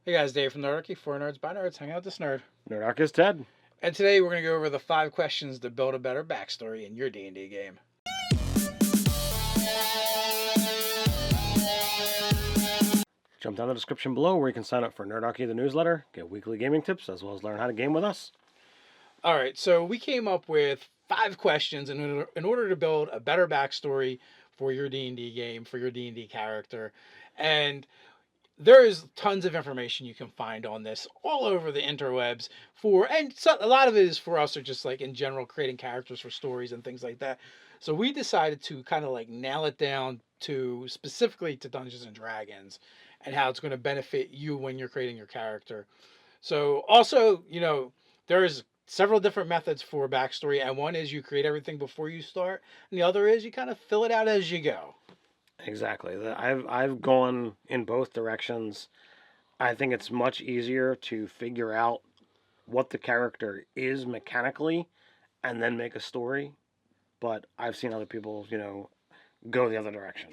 Hey guys, Dave from Nerdarchy, for nerds by nerds, hang out with this nerd. Nerdarchy is Ted. And today we're going to go over the 5 questions to build a better backstory in your D&D game. Jump down the description below where you can sign up for Nerdarchy the newsletter, get weekly gaming tips, as well as learn how to game with us. All right, so we came up with 5 questions in order to build a better backstory for your D&D game, for your D&D character. And there is tons of information you can find on this all over the interwebs and so a lot of it is for us, or just like in general creating characters for stories and things like that. So we decided to kind of like nail it down to specifically to Dungeons and Dragons and how it's going to benefit you when you're creating your character. So also, there's several different methods for backstory, and one is you create everything before you start, and the other is you kind of fill it out as you go. Exactly. I've gone in both directions. I think it's much easier to figure out what the character is mechanically and then make a story. But I've seen other people, go the other direction.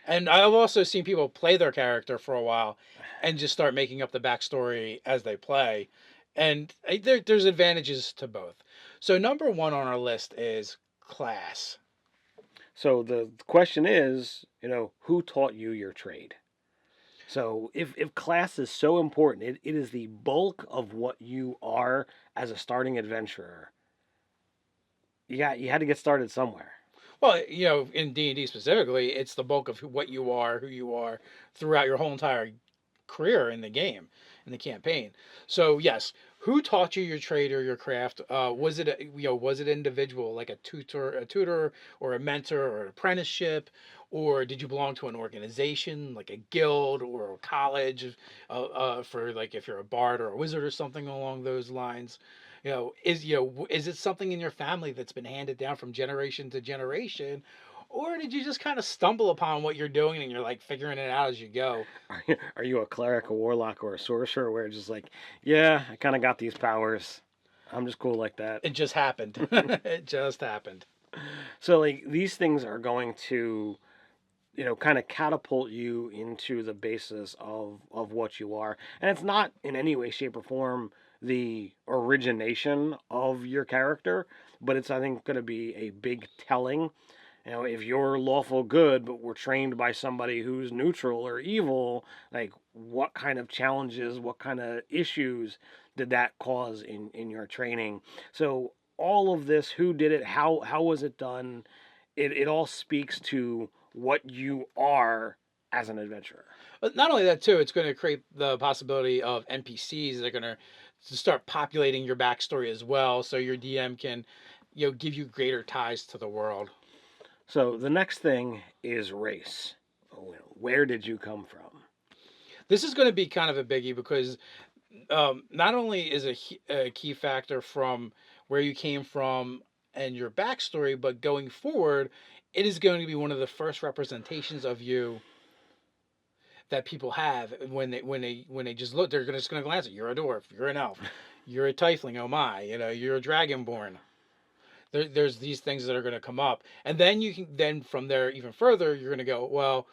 And I've also seen people play their character for a while and just start making up the backstory as they play. And there's advantages to both. So, number one on our list is class. So the question is, who taught you your trade? So if class is so important, it is the bulk of what you are as a starting adventurer. You had to get started somewhere. Well, in D&D specifically, it's the bulk of what you are, who you are throughout your whole entire career in the game, in the campaign. So yes, who taught you your trade or your craft? Was it individual, like a tutor, or a mentor, or an apprenticeship, or did you belong to an organization like a guild or a college, for like if you're a bard or a wizard or something along those lines? Is it something in your family that's been handed down from generation to generation, or did you just kind of stumble upon what you're doing and you're like figuring it out as you go? Are you a cleric, a warlock, or a sorcerer where it's just like, yeah, I kind of got these powers. I'm just cool like that. It just happened. It just happened. So like these things are going to, kind of catapult you into the basis of what you are. And it's not in any way, shape, or form the origination of your character, but it's, I think, going to be a big telling. If you're lawful good, but we're trained by somebody who's neutral or evil, like what kind of challenges, what kind of issues did that cause in your training? So all of this, who did it, how was it done? It all speaks to what you are as an adventurer. But not only that, too, it's going to create the possibility of NPCs that are going to start populating your backstory as well, so your DM can, give you greater ties to the world. So the next thing is race. Where did you come from? This is going to be kind of a biggie because not only is a key factor from where you came from and your backstory, but going forward, it is going to be one of the first representations of you that people have when they just look. They're just going to glance at you. You're a dwarf. You're an elf. You're a tiefling. Oh my! You're a dragonborn. There's these things that are going to come up, and then from there even further, you're going to go, well,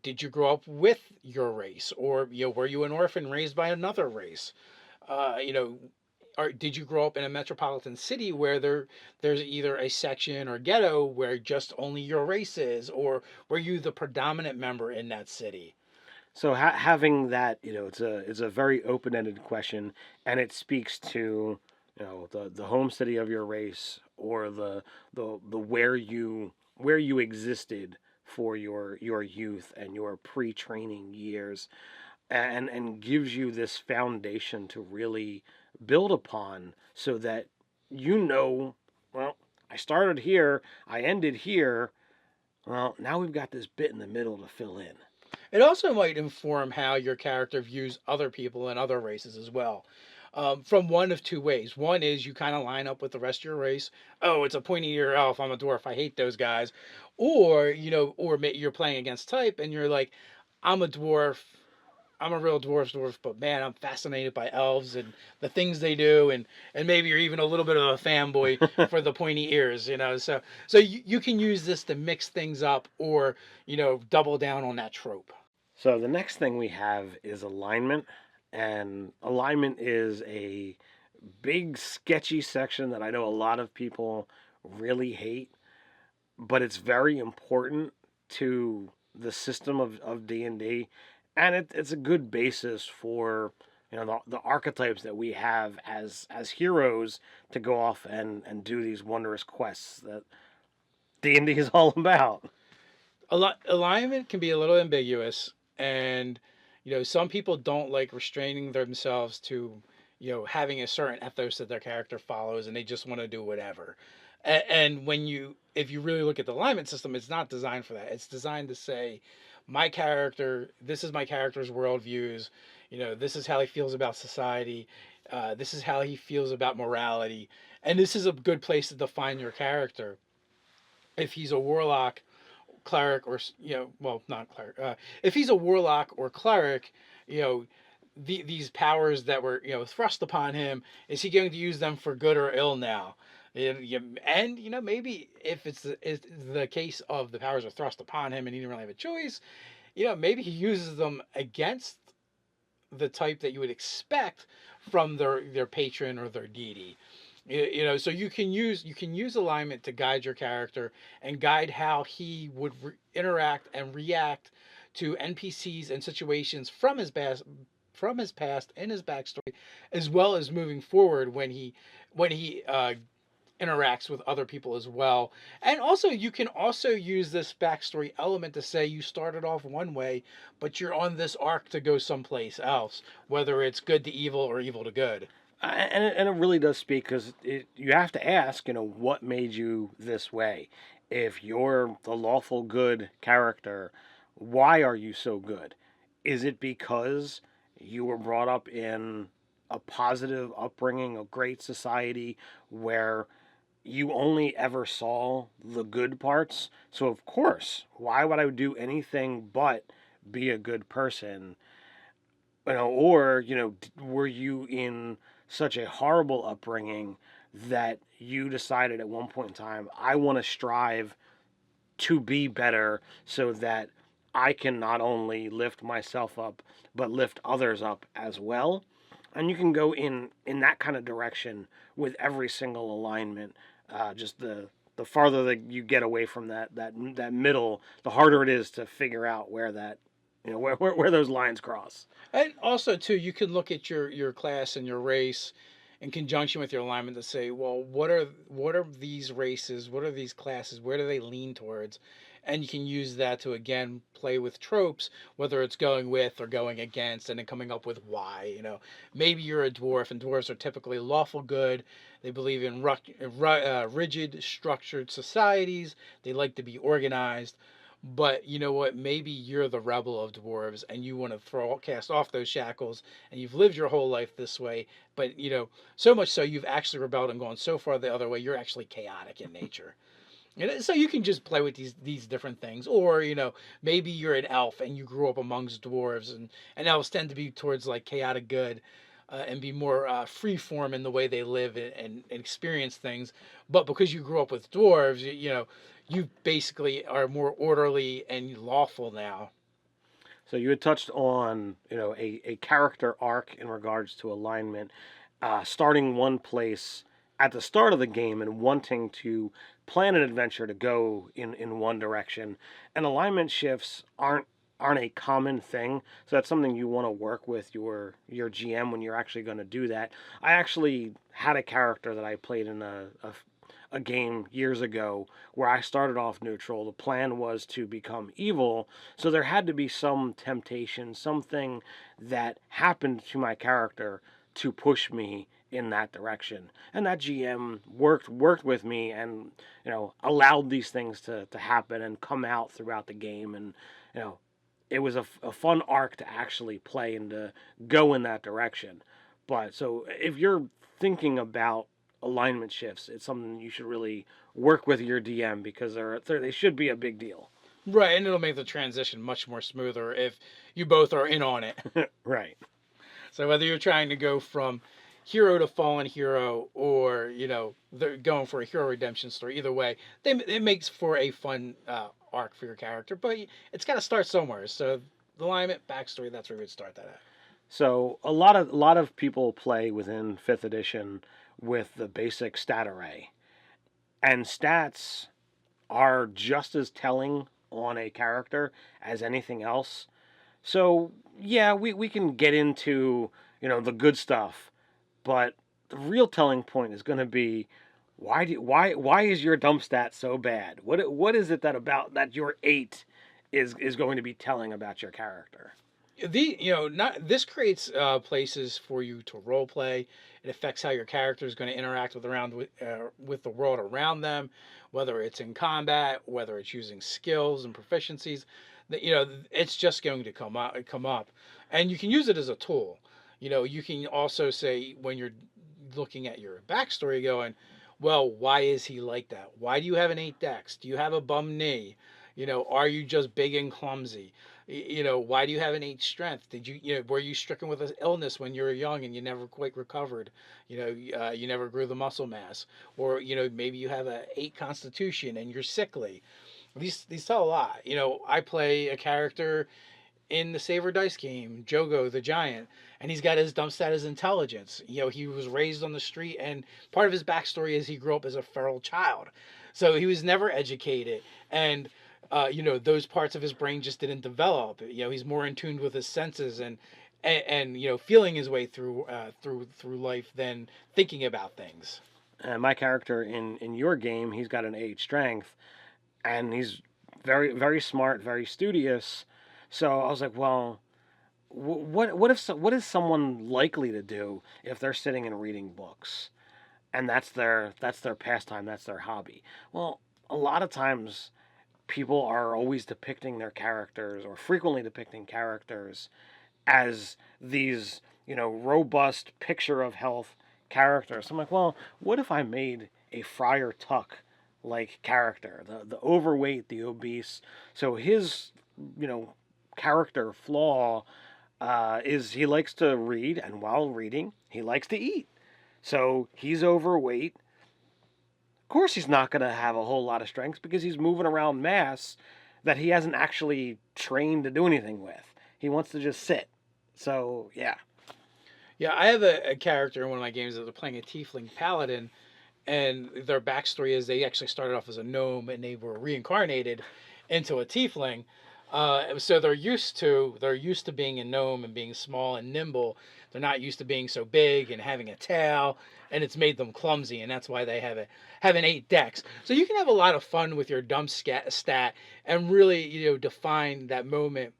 did you grow up with your race, or were you an orphan raised by another race? Uh, you know, or did you grow up in a metropolitan city where there's either a section or ghetto where just only your race is, or were you the predominant member in that city? So having that, it's a very open-ended question, and it speaks to the home city of your race, or the where you existed for your youth and your pre-training years, and gives you this foundation to really build upon, so that well, I started here, I ended here. Well, now we've got this bit in the middle to fill in. It also might inform how your character views other people and other races as well. From one of two ways. One is you kind of line up with the rest of your race. Oh, it's a pointy ear elf. I'm a dwarf. I hate those guys. Or you're playing against type and you're like, I'm a dwarf. I'm a real dwarf, but man, I'm fascinated by elves and the things they do, and maybe you're even a little bit of a fanboy for the pointy ears. So you can use this to mix things up, or double down on that trope. So the next thing we have is alignment, and alignment is a big sketchy section that I know a lot of people really hate, but it's very important to the system of D&D, and it's a good basis for the archetypes that we have as heroes to go off and do these wondrous quests that D&D is all about. Alignment can be a little ambiguous, and some people don't like restraining themselves to having a certain ethos that their character follows, and they just want to do whatever. And when you if you really look at the alignment system, it's not designed for that. It's designed to say, my character, this is my character's worldviews. This is how he feels about society. This is how he feels about morality, and this is a good place to define your character. If he's a warlock, cleric, or well, not cleric, if he's a warlock or cleric, you know these powers that were thrust upon him, is he going to use them for good or ill now? And maybe if it's the case of the powers are thrust upon him and he didn't really have a choice, maybe he uses them against the type that you would expect from their patron or their deity. So you can use alignment to guide your character and guide how he would interact and react to NPCs and situations from his past and his backstory, as well as moving forward when he interacts with other people as well. And also, you can also use this backstory element to say you started off one way, but you're on this arc to go someplace else, whether it's good to evil or evil to good. And it really does speak because you have to ask, what made you this way? If you're the lawful good character, why are you so good? Is it because you were brought up in a positive upbringing, a great society where you only ever saw the good parts? So, of course, why would I do anything but be a good person? Or were you in such a horrible upbringing that you decided at one point in time, I want to strive to be better so that I can not only lift myself up but lift others up as well? And you can go in that kind of direction with every single alignment. Just the farther that you get away from that middle, the harder it is to figure out where that where those lines cross. And also, too, you can look at your class and your race in conjunction with your alignment to say, well, what are these races? What are these classes? Where do they lean towards? And you can use that to again play with tropes, whether it's going with or going against, and then coming up with why. Maybe you're a dwarf, and dwarves are typically lawful good. They believe in rigid, structured societies. They like to be organized. But you know what? Maybe you're the rebel of dwarves, and you want to cast off those shackles, and you've lived your whole life this way. But so much so you've actually rebelled and gone so far the other way. You're actually chaotic in nature. So you can just play with these different things, or maybe you're an elf and you grew up amongst dwarves, and elves tend to be towards like chaotic good, and be more free form in the way they live and experience things. But because you grew up with dwarves, you basically are more orderly and lawful now. So you had touched on, a character arc in regards to alignment, starting one place at the start of the game and wanting to plan an adventure to go in one direction. And alignment shifts aren't a common thing. So that's something you want to work with your GM when you're actually going to do that. I actually had a character that I played in a game years ago where I started off neutral. The plan was to become evil, so there had to be some temptation, something that happened to my character to push me in that direction. And that GM worked with me and allowed these things to happen and come out throughout the game. And you know it was a fun arc to actually play and to go in that direction. But so if you're thinking about alignment shifts, it's something you should really work with your DM because they should be a big deal. Right, and it'll make the transition much more smoother if you both are in on it. Right. So whether you're trying to go from hero to fallen hero, or they're going for a hero redemption story, either way, it makes for a fun arc for your character. But it's got to start somewhere. So alignment, backstory. That's where we would start that at. So a lot of people play within fifth edition with the basic stat array, and stats are just as telling on a character as anything else. So yeah, we can get into the good stuff, but the real telling point is going to be why is your dump stat so bad? What is it that about that your 8 is going to be telling about your character? Not this creates places for you to role play. It affects how your character is going to interact with the world around them, whether it's in combat, whether it's using skills and proficiencies. It's just going to come up, and you can use it as a tool. You can also say when you're looking at your backstory, going, well, why is he like that? Why do you have an 8 dex? Do you have a bum knee? Are you just big and clumsy? Why do you have an 8 strength? Were you stricken with an illness when you were young and you never quite recovered? You never grew the muscle mass, or maybe you have a 8 constitution and you're sickly. These tell a lot. I play a character in the Saver Dice game, Jogo the Giant, and he's got his dump stat as intelligence. He was raised on the street, and part of his backstory is he grew up as a feral child, so he was never educated, and those parts of his brain just didn't develop. He's more in tune with his senses and feeling his way through life than thinking about things. And my character in your game, he's got an 8 strength, and he's very very smart, very studious. So I was like, well, what is someone likely to do if they're sitting and reading books, and that's their pastime, that's their hobby? Well, a lot of times people are always depicting their characters, or frequently depicting characters, as these robust picture of health characters. So I'm like, well, what if I made a Friar Tuck like character, the overweight, the obese? So his you know character flaw is he likes to read, and while reading, he likes to eat. So he's overweight. Of course, he's not going to have a whole lot of strength because he's moving around mass that he hasn't actually trained to do anything with. He wants to just sit. So, yeah. Yeah, I have a character in one of my games that they're playing a tiefling paladin, and their backstory is they actually started off as a gnome and they were reincarnated into a tiefling. So they're used to being a gnome and being small and nimble. They're not used to being so big and having a tail, and it's made them clumsy, and that's why they have an 8 dex. So you can have a lot of fun with your stat and really define that moment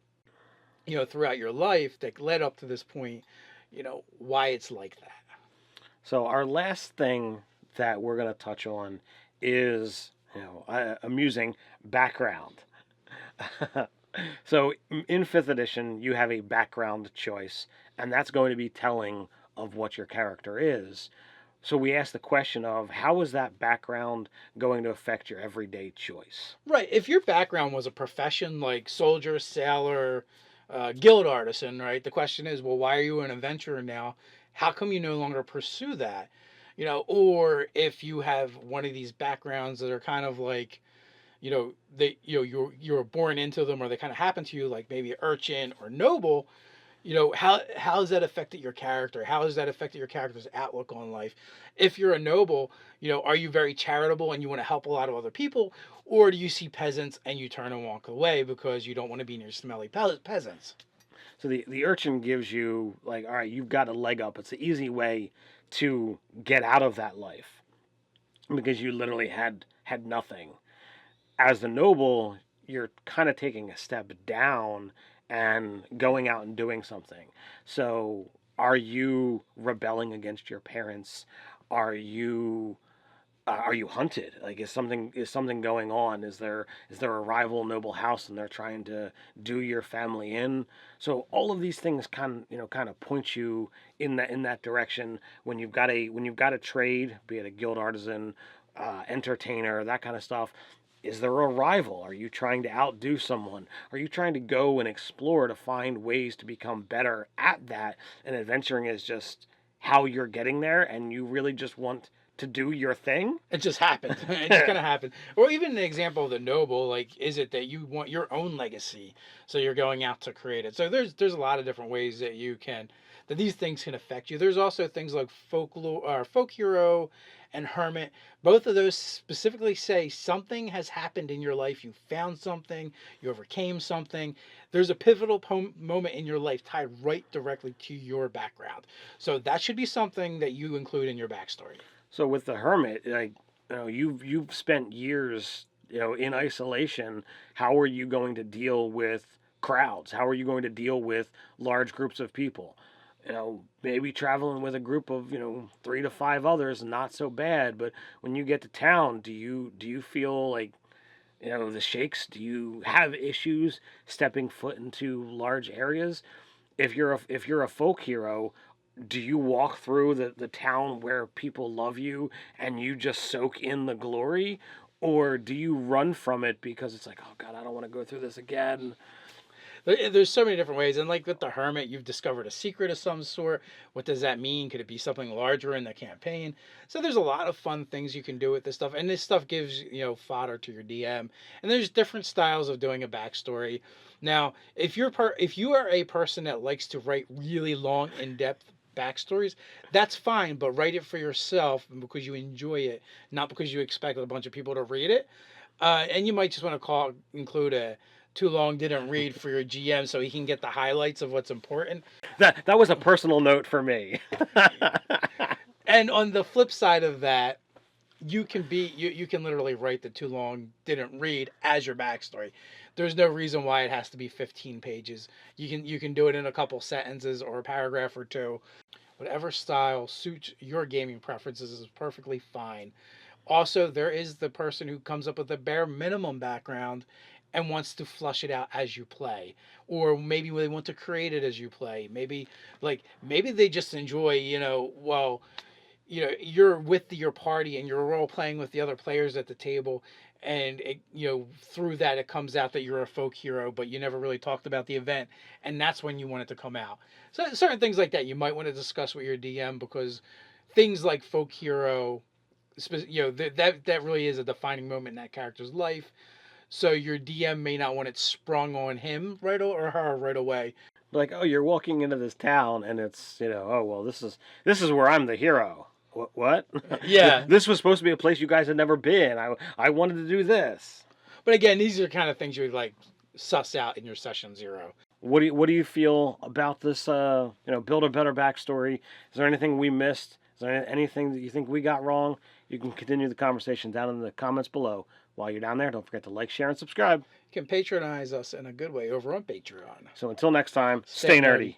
throughout your life that led up to this point. Why it's like that. So, our last thing that we're going to touch on is, amusing background. So, in fifth edition, you have a background choice, and that's going to be telling of what your character is. So, we ask the question of how is that background going to affect your everyday choice? Right. If your background was a profession like soldier, sailor, guild artisan, right? The question is, well, why are you an adventurer now? How come you no longer pursue that? Or if you have one of these backgrounds that are kind of like, they you're born into them, or they kind of happen to you, like maybe urchin or noble. How has that affected your character? How has that affected your character's outlook on life? If you're a noble, are you very charitable and you want to help a lot of other people, or do you see peasants and you turn and walk away because you don't want to be near smelly peasants? So, the urchin gives you, like, all right, you've got a leg up. It's an easy way to get out of that life because you literally had nothing. As the noble, you're kind of taking a step down and going out and doing something. So, are you rebelling against your parents? Are you hunted? Like, is something going on? Is there a rival noble house and they're trying to do your family in? So all of these things kind of point you in that direction when you've got a trade, be it a guild artisan, entertainer, that kind of stuff. Is there a rival? Are you trying to outdo someone? Are you trying to go and explore to find ways to become better at that? And adventuring is just how you're getting there, and you really just want to do your thing. It just happened. It just kind of happened. Or even an example of the noble, like, is it that you want your own legacy, so you're going out to create it? So there's a lot of different ways that you can that these things can affect you. There's also things like folklore, or folk hero, and hermit. Both of those specifically say something has happened in your life. You found something. You overcame something. There's a pivotal moment in your life tied right directly to your background. So that should be something that you include in your backstory. So with the hermit, like, you've spent years, in isolation. How are you going to deal with crowds? How are you going to deal with large groups of people? Maybe traveling with a group of 3 to 5 others, not so bad. But when you get to town, do you feel like the shakes? Do you have issues stepping foot into large areas? If you're a folk hero, do you walk through the town where people love you and you just soak in the glory? Or do you run from it because it's like, oh God, I don't want to go through this again? There's so many different ways, and like with the hermit, you've discovered a secret of some sort. What does that mean? Could it be something larger in the campaign? So there's a lot of fun things you can do with this stuff, and this stuff gives fodder to your DM. And there's different styles of doing a backstory. Now, if you are a person that likes to write really long, in-depth backstories, that's fine, but write it for yourself and because you enjoy it, not because you expect a bunch of people to read it. And you might just want to include a too long didn't read for your GM so he can get the highlights of what's important. That was a personal note for me. And on the flip side of that, you can literally write the too long didn't read as your backstory. There's no reason why it has to be 15 pages. You can do it in a couple sentences or a paragraph or two. Whatever style suits your gaming preferences is perfectly fine. Also, there is the person who comes up with a bare minimum background and wants to flush it out as you play, or maybe they want to create it as you play. Maybe they just enjoy, you're with your party and you're role playing with the other players at the table, and through that it comes out that you're a folk hero, but you never really talked about the event, and that's when you want it to come out. So certain things like that you might want to discuss with your DM, because things like folk hero, that really is a defining moment in that character's life. So your DM may not want it sprung on him or her right away. Like, oh, you're walking into this town and it's, oh well, this is where I'm the hero. What? Yeah. This was supposed to be a place you guys had never been. I wanted to do this. But again, these are kind of things you would like suss out in your session 0. What do you feel about this? Build a better backstory. Is there anything we missed? Is there anything that you think we got wrong? You can continue the conversation down in the comments below. While you're down there, don't forget to like, share, and subscribe. You can patronize us in a good way over on Patreon. So until next time, stay nerdy.